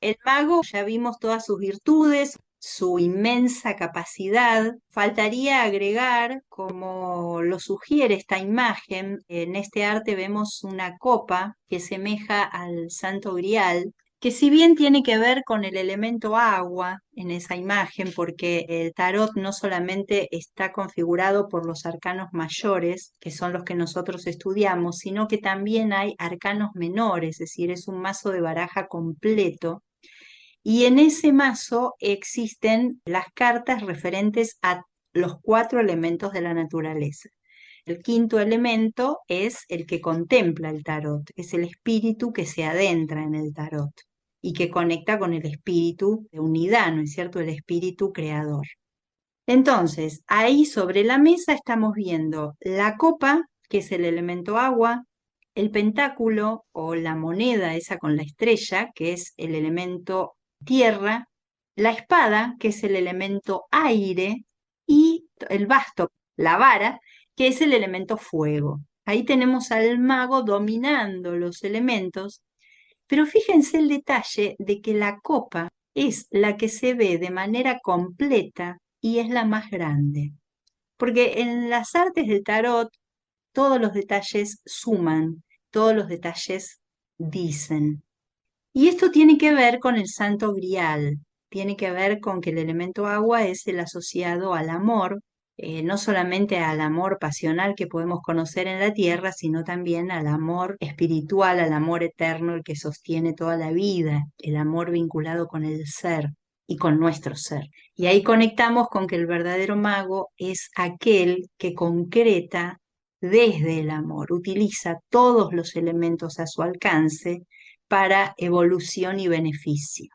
El mago, ya vimos todas sus virtudes, su inmensa capacidad. Faltaría agregar, como lo sugiere esta imagen, en este arte vemos una copa que semeja al Santo Grial, que si bien tiene que ver con el elemento agua en esa imagen, porque el tarot no solamente está configurado por los arcanos mayores, que son los que nosotros estudiamos, sino que también hay arcanos menores, es decir, es un mazo de baraja completo y en ese mazo existen las cartas referentes a los cuatro elementos de la naturaleza. El quinto elemento es el que contempla el tarot, es el espíritu que se adentra en el tarot y que conecta con el espíritu de unidad, ¿no es cierto? El espíritu creador. Entonces, ahí sobre la mesa estamos viendo la copa, que es el elemento agua, el pentáculo o la moneda esa con la estrella, que es el elemento tierra, la espada, que es el elemento aire, y el basto, la vara, que es el elemento fuego. Ahí tenemos al mago dominando los elementos, pero fíjense el detalle de que la copa es la que se ve de manera completa y es la más grande. Porque en las artes del tarot todos los detalles suman, todos los detalles dicen. Y esto tiene que ver con el Santo Grial, tiene que ver con que el elemento agua es el asociado al amor, no solamente al amor pasional que podemos conocer en la tierra, sino también al amor espiritual, al amor eterno, el que sostiene toda la vida, el amor vinculado con el ser y con nuestro ser. Y ahí conectamos con que el verdadero mago es aquel que concreta desde el amor, utiliza todos los elementos a su alcance para evolución y beneficio.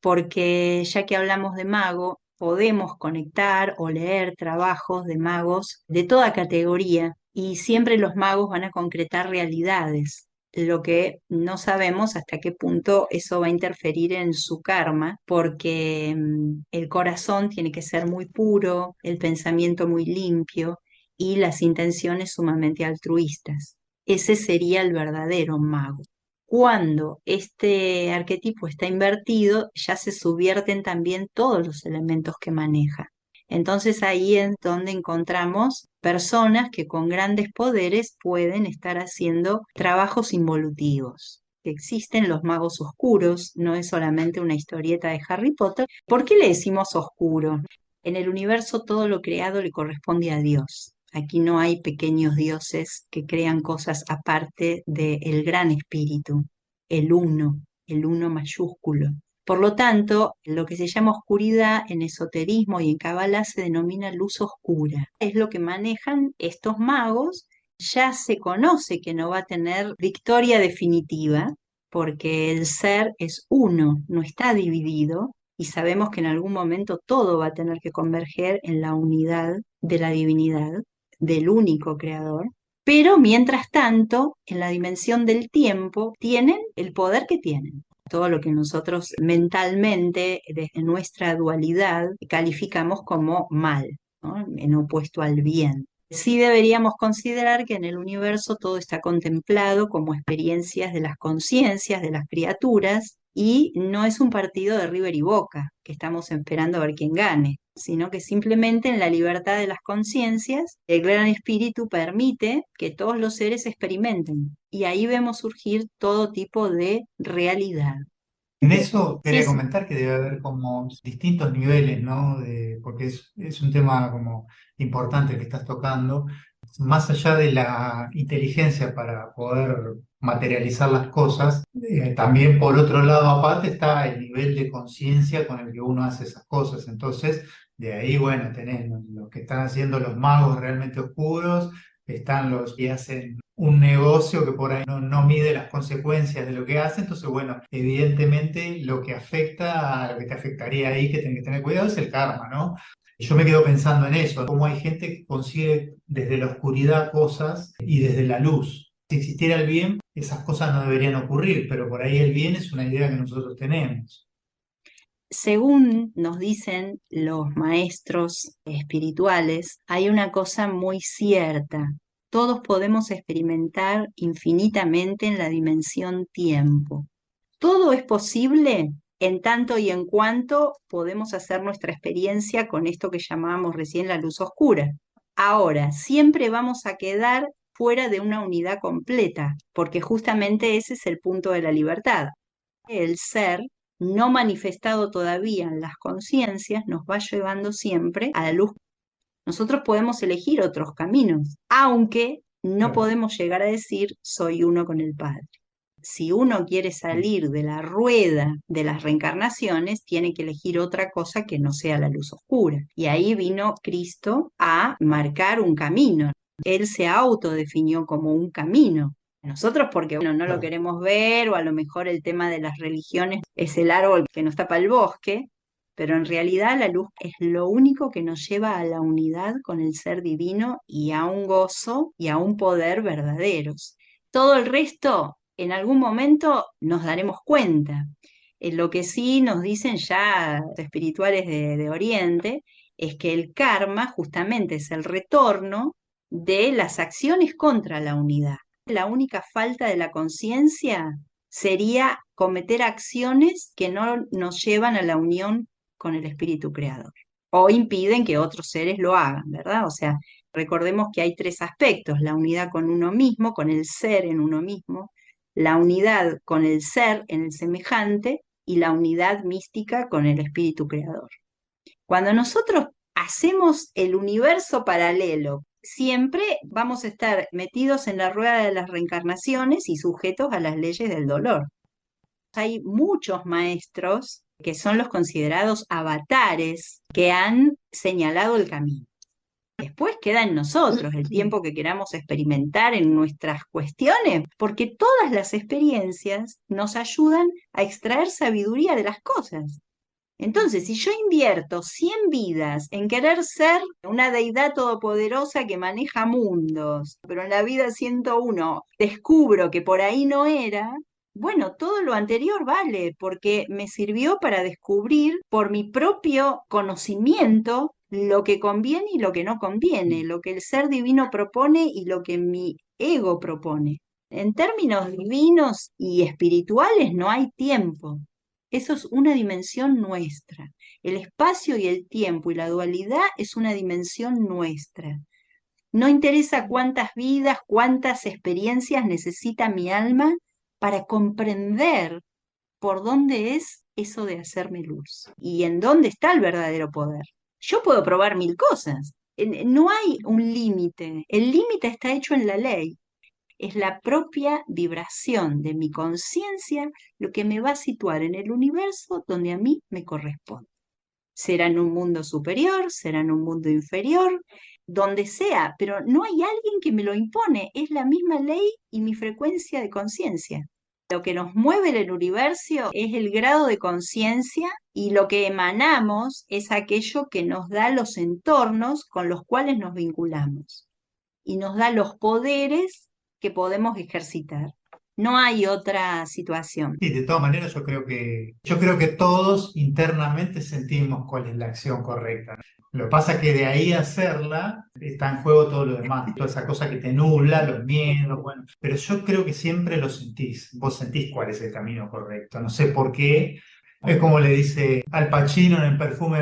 Porque ya que hablamos de mago, podemos conectar o leer trabajos de magos de toda categoría y siempre los magos van a concretar realidades. Lo que no sabemos hasta qué punto eso va a interferir en su karma, porque el corazón tiene que ser muy puro, el pensamiento muy limpio y las intenciones sumamente altruistas. Ese sería el verdadero mago. Cuando este arquetipo está invertido, ya se subvierten también todos los elementos que maneja. Entonces ahí es donde encontramos personas que con grandes poderes pueden estar haciendo trabajos involutivos. Existen los magos oscuros, no es solamente una historieta de Harry Potter. ¿Por qué le decimos oscuro? En el universo todo lo creado le corresponde a Dios. Aquí no hay pequeños dioses que crean cosas aparte del gran espíritu, el uno mayúsculo. Por lo tanto, lo que se llama oscuridad en esoterismo y en Kabbalah se denomina luz oscura. Es lo que manejan estos magos. Ya se conoce que no va a tener victoria definitiva, porque el ser es uno, no está dividido, y sabemos que en algún momento todo va a tener que converger en la unidad de la divinidad, del único creador. Pero mientras tanto, en la dimensión del tiempo, tienen el poder que tienen. Todo lo que nosotros mentalmente, desde nuestra dualidad, calificamos como mal, ¿no? En opuesto al bien. Sí deberíamos considerar que en el universo todo está contemplado como experiencias de las conciencias de las criaturas y no es un partido de River y Boca, que estamos esperando a ver quién gane, sino que simplemente en la libertad de las conciencias, el Gran Espíritu permite que todos los seres experimenten y ahí vemos surgir todo tipo de realidad. En eso quería Es comentar que debe haber como distintos niveles, ¿no? Porque es un tema como importante que estás tocando. Más allá de la inteligencia para poder materializar las cosas, también por otro lado aparte está el nivel de conciencia con el que uno hace esas cosas. Entonces, de ahí, bueno, tenés los que están haciendo los magos realmente oscuros, están los que hacen un negocio que por ahí no mide las consecuencias de lo que hace. Entonces, bueno, evidentemente lo que afecta, lo que te afectaría ahí, que tenés que tener cuidado, es el karma, ¿no? Yo me quedo pensando en eso, cómo hay gente que consigue desde la oscuridad cosas y desde la luz. Si existiera el bien, esas cosas no deberían ocurrir, pero por ahí el bien es una idea que nosotros tenemos. Según nos dicen los maestros espirituales, hay una cosa muy cierta. Todos podemos experimentar infinitamente en la dimensión tiempo. Todo es posible en tanto y en cuanto podemos hacer nuestra experiencia con esto que llamábamos recién la luz oscura. Ahora, siempre vamos a quedar fuera de una unidad completa, porque justamente ese es el punto de la libertad. El ser no manifestado todavía en las conciencias nos va llevando siempre a la luz. Nosotros podemos elegir otros caminos, aunque no Claro. podemos llegar a decir soy uno con el Padre. Si uno quiere salir de la rueda de las reencarnaciones, tiene que elegir otra cosa que no sea la luz oscura. Y ahí vino Cristo a marcar un camino. Él se autodefinió como un camino. Nosotros porque bueno, no lo Claro. queremos ver, o a lo mejor el tema de las religiones es el árbol que nos tapa el bosque, pero en realidad la luz es lo único que nos lleva a la unidad con el ser divino y a un gozo y a un poder verdaderos. Todo el resto, en algún momento nos daremos cuenta. Lo que sí nos dicen ya espirituales de Oriente es que el karma justamente es el retorno de las acciones contra la unidad. La única falta de la conciencia sería cometer acciones que no nos llevan a la unión con el espíritu creador o impiden que otros seres lo hagan, ¿verdad? O sea, recordemos que hay tres aspectos: la unidad con uno mismo, con el ser en uno mismo, la unidad con el ser en el semejante y la unidad mística con el espíritu creador. Cuando nosotros hacemos el universo paralelo, siempre vamos a estar metidos en la rueda de las reencarnaciones y sujetos a las leyes del dolor. Hay muchos maestros que son los considerados avatares que han señalado el camino. Después queda en nosotros el tiempo que queramos experimentar en nuestras cuestiones, porque todas las experiencias nos ayudan a extraer sabiduría de las cosas. Entonces, si yo invierto 100 vidas en querer ser una deidad todopoderosa que maneja mundos, pero en la vida 101 descubro que por ahí no era, bueno, todo lo anterior vale, porque me sirvió para descubrir por mi propio conocimiento lo que conviene y lo que no conviene, lo que el ser divino propone y lo que mi ego propone. En términos divinos y espirituales no hay tiempo. Eso es una dimensión nuestra. El espacio y el tiempo y la dualidad es una dimensión nuestra. No interesa cuántas vidas, cuántas experiencias necesita mi alma para comprender por dónde es eso de hacerme luz y en dónde está el verdadero poder. Yo puedo probar mil cosas. No hay un límite. El límite está hecho en la ley. Es la propia vibración de mi conciencia lo que me va a situar en el universo donde a mí me corresponde. Será en un mundo superior, será en un mundo inferior, donde sea, pero no hay alguien que me lo impone, es la misma ley y mi frecuencia de conciencia. Lo que nos mueve en el universo es el grado de conciencia y lo que emanamos es aquello que nos da los entornos con los cuales nos vinculamos y nos da los poderes que podemos ejercitar. No hay otra situación. Y de todas maneras yo creo que todos internamente sentimos cuál es la acción correcta. Lo que pasa es que de ahí a hacerla está en juego todo lo demás, toda esa cosa que te nubla, los miedos, bueno. Pero yo creo que siempre lo sentís. Vos sentís cuál es el camino correcto. No sé por qué. Es como le dice Al Pacino en el perfume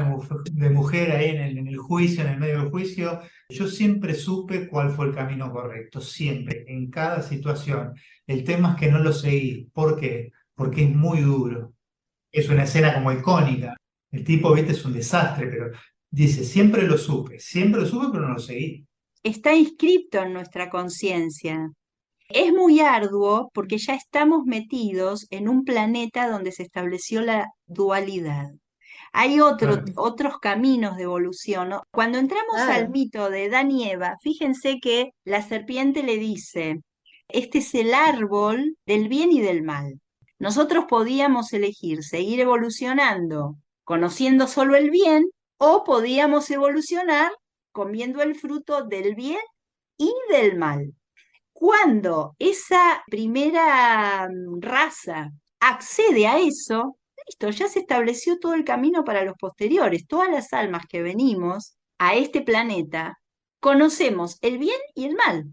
de mujer ahí en el juicio, en el medio del juicio. Yo siempre supe cuál fue el camino correcto, siempre, en cada situación. El tema es que no lo seguí. ¿Por qué? Porque es muy duro. Es una escena como icónica. El tipo, viste, es un desastre, pero dice, siempre lo supe, pero no lo seguí. Está inscripto en nuestra conciencia. Es muy arduo porque ya estamos metidos en un planeta donde se estableció la dualidad. Hay Claro. otros caminos de evolución, ¿no? Cuando entramos al Claro, mito de Adán y Eva, fíjense que la serpiente le dice, este es el árbol del bien y del mal. Nosotros podíamos elegir seguir evolucionando conociendo solo el bien o podíamos evolucionar comiendo el fruto del bien y del mal. Cuando esa primera raza accede a eso, listo, ya se estableció todo el camino para los posteriores. Todas las almas que venimos a este planeta conocemos el bien y el mal,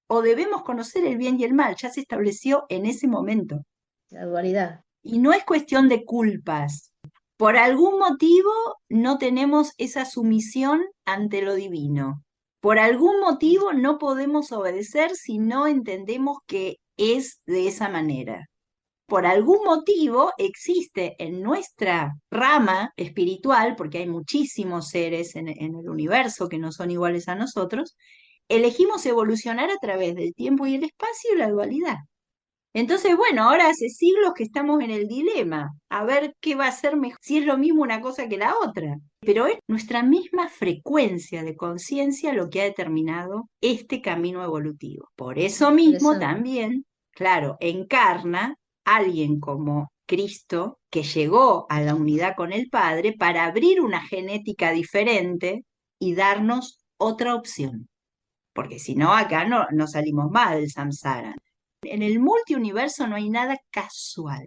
o debemos conocer el bien y el mal, ya se estableció en ese momento. la dualidad. Y no es cuestión de culpas. Por algún motivo no tenemos esa sumisión ante lo divino. Por algún motivo no podemos obedecer si no entendemos que es de esa manera. Por algún motivo existe en nuestra rama espiritual, porque hay muchísimos seres en el universo que no son iguales a nosotros, elegimos evolucionar a través del tiempo y el espacio y la dualidad. Entonces, bueno, ahora hace siglos que estamos en el dilema, a ver qué va a ser mejor, si es lo mismo una cosa que la otra. Pero es nuestra misma frecuencia de conciencia lo que ha determinado este camino evolutivo. Por eso mismo Interesante. también, claro, encarna alguien como Cristo que llegó a la unidad con el Padre para abrir una genética diferente y darnos otra opción. Porque si no, acá no salimos más del samsara. En el multiuniverso no hay nada casual,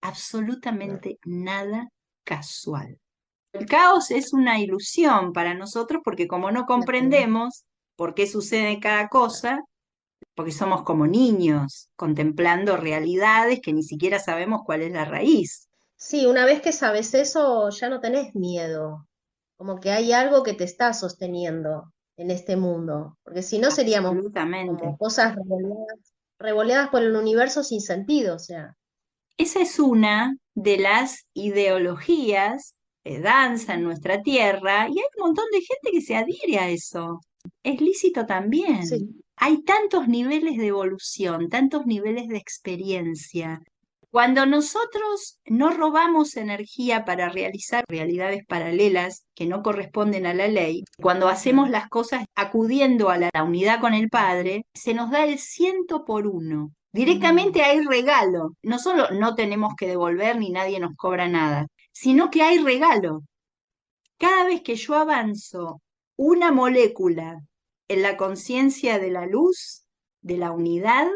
absolutamente nada casual. El caos es una ilusión para nosotros porque como no comprendemos por qué sucede cada cosa, porque somos como niños contemplando realidades que ni siquiera sabemos cuál es la raíz. Sí, una vez que sabes eso, ya no tenés miedo, como que hay algo que te está sosteniendo en este mundo, porque si no seríamos como Absolutamente. cosas revoleadas por el universo sin sentido, o sea. Esa es una de las ideologías de danza en nuestra tierra y hay un montón de gente que se adhiere a eso. Es lícito también. Sí. Hay tantos niveles de evolución, tantos niveles de experiencia. Cuando nosotros no robamos energía para realizar realidades paralelas que no corresponden a la ley, cuando hacemos las cosas acudiendo a la unidad con el Padre, se nos da el 100 por 1. Directamente hay regalo. No solo no tenemos que devolver ni nadie nos cobra nada, sino que hay regalo. Cada vez que yo avanzo una molécula en la conciencia de la luz, de la unidad,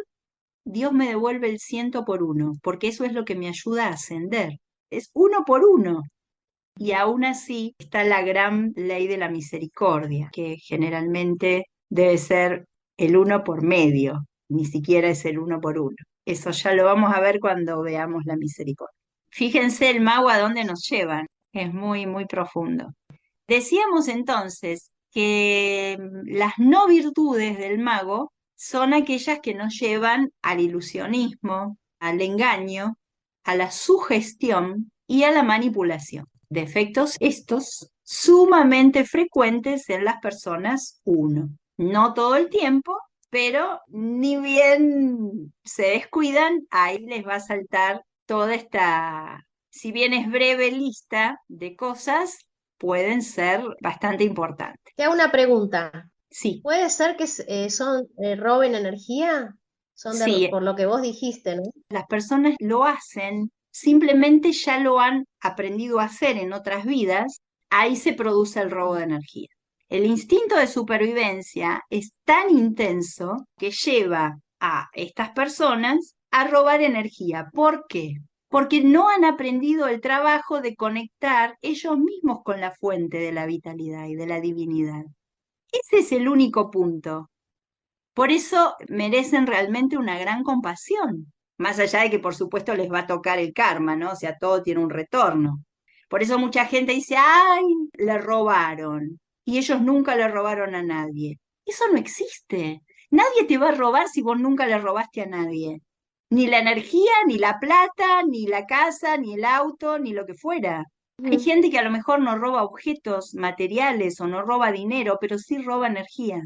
Dios me devuelve el 100 por 1, porque eso es lo que me ayuda a ascender. Es 1 por 1. Y aún así está la gran ley de la misericordia, que generalmente debe ser el 1 por medio, ni siquiera es el 1 por 1. Eso ya lo vamos a ver cuando veamos la misericordia. Fíjense el mago a dónde nos llevan, es muy, muy profundo. Decíamos entonces que las no virtudes del mago son aquellas que nos llevan al ilusionismo, al engaño, a la sugestión y a la manipulación. Defectos estos sumamente frecuentes en las personas uno. No todo el tiempo, pero ni bien se descuidan, ahí les va a saltar toda esta, si bien es breve lista de cosas, pueden ser bastante importantes. Te hago una pregunta. Sí, ¿Puede ser que roben energía? sí, Por lo que vos dijiste, ¿no? las personas lo hacen, simplemente ya lo han aprendido a hacer en otras vidas, ahí se produce el robo de energía. El instinto de supervivencia es tan intenso que lleva a estas personas a robar energía. ¿Por qué? Porque no han aprendido el trabajo de conectar ellos mismos con la fuente de la vitalidad y de la divinidad. Ese es el único punto. Por eso merecen realmente una gran compasión, más allá de que por supuesto les va a tocar el karma, ¿no? O sea, todo tiene un retorno. Por eso mucha gente dice, ay, le robaron. Y ellos nunca le robaron a nadie. Eso no existe. Nadie te va a robar si vos nunca le robaste a nadie. Ni la energía, ni la plata, ni la casa, ni el auto, ni lo que fuera. Hay Ujú. gente que a lo mejor no roba objetos materiales o no roba dinero, pero sí roba energía.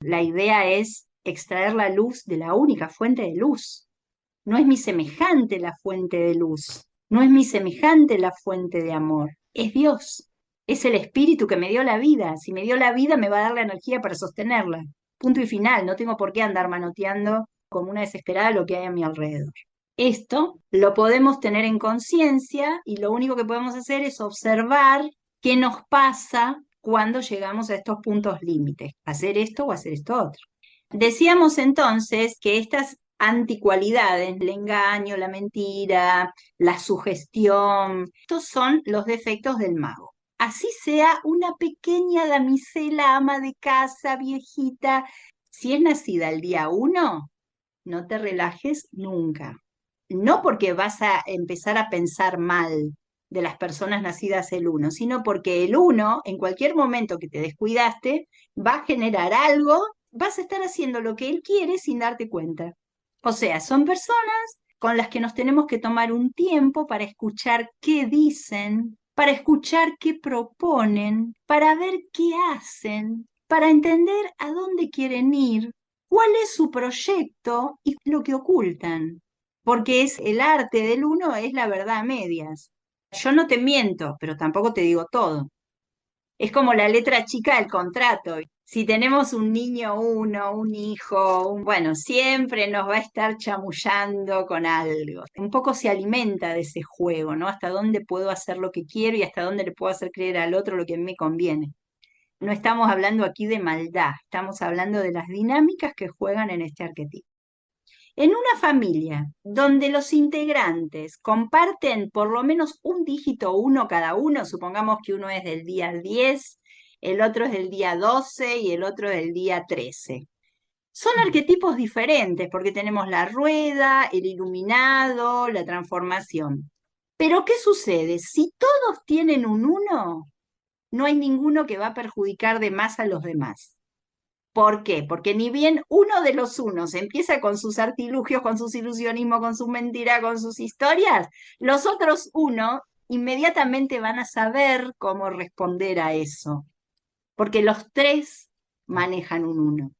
La idea es extraer la luz de la única fuente de luz. No es mi semejante la fuente de luz, no es mi semejante la fuente de amor, es Dios, es el espíritu que me dio la vida. Si me dio la vida, me va a dar la energía para sostenerla. Punto y final, no tengo por qué andar manoteando como una desesperada lo que hay a mi alrededor. Esto lo podemos tener en conciencia y lo único que podemos hacer es observar qué nos pasa cuando llegamos a estos puntos límites, hacer esto o hacer esto otro. Decíamos entonces que estas anticualidades, el engaño, la mentira, la sugestión, estos son los defectos del mago. Así sea una pequeña damisela, ama de casa, viejita, si es nacida el día 1, no te relajes nunca. no porque vas a empezar a pensar mal de las personas nacidas el uno, sino porque el uno, en cualquier momento que te descuidaste, va a generar algo, vas a estar haciendo lo que él quiere sin darte cuenta. O sea, son personas con las que nos tenemos que tomar un tiempo para escuchar qué dicen, para escuchar qué proponen, para ver qué hacen, para entender a dónde quieren ir, cuál es su proyecto y lo que ocultan. Porque es el arte del uno, es la verdad a medias. Yo no te miento, pero tampoco te digo todo. Es como la letra chica del contrato. Si tenemos un niño uno, un hijo, bueno, siempre nos va a estar chamullando con algo. Un poco se alimenta de ese juego, ¿no? Hasta dónde puedo hacer lo que quiero y hasta dónde le puedo hacer creer al otro lo que a mí me conviene. No estamos hablando aquí de maldad, estamos hablando de las dinámicas que juegan en este arquetipo. En una familia donde los integrantes comparten por lo menos un dígito uno cada uno, supongamos que uno es del día 10, el otro es del día 12 y el otro del día 13. Son arquetipos diferentes porque tenemos la rueda, el iluminado, la transformación. Pero ¿qué sucede? Si todos tienen un uno, no hay ninguno que va a perjudicar de más a los demás. ¿Por qué? Porque ni bien uno de los unos empieza con sus artilugios, con sus ilusionismos, con sus mentiras, con sus historias, los otros uno inmediatamente van a saber cómo responder a eso, porque los tres manejan un uno.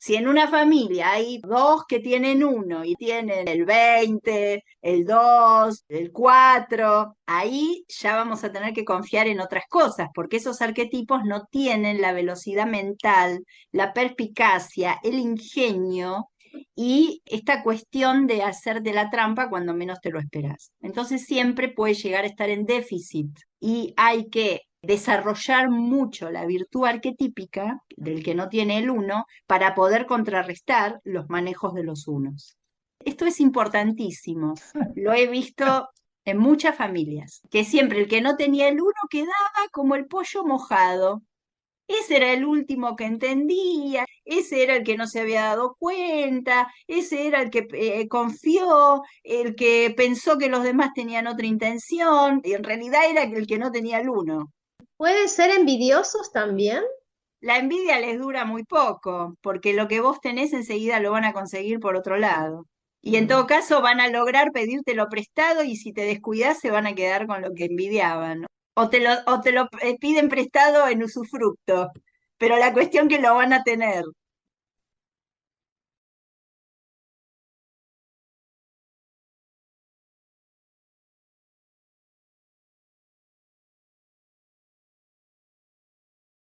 Si en una familia hay dos que tienen uno y tienen el 20, el 2, el 4, ahí ya vamos a tener que confiar en otras cosas, porque esos arquetipos no tienen la velocidad mental, la perspicacia, el ingenio y esta cuestión de hacerte la trampa cuando menos te lo esperas. Entonces siempre puede llegar a estar en déficit y hay que desarrollar mucho la virtud arquetípica del que no tiene el uno para poder contrarrestar los manejos de los unos. Esto es importantísimo. Lo he visto en muchas familias, que siempre el que no tenía el uno quedaba como el pollo mojado. Ese era el último que entendía, ese era el que no se había dado cuenta, ese era el que confió, el que pensó que los demás tenían otra intención, y en realidad era el que no tenía el uno. ¿Puede ser envidiosos también? La envidia les dura muy poco, porque lo que vos tenés enseguida lo van a conseguir por otro lado. Y en todo caso van a lograr pedírtelo prestado y si te descuidás se van a quedar con lo que envidiaban, ¿no? O te lo piden prestado en usufructo, pero la cuestión que lo van a tener.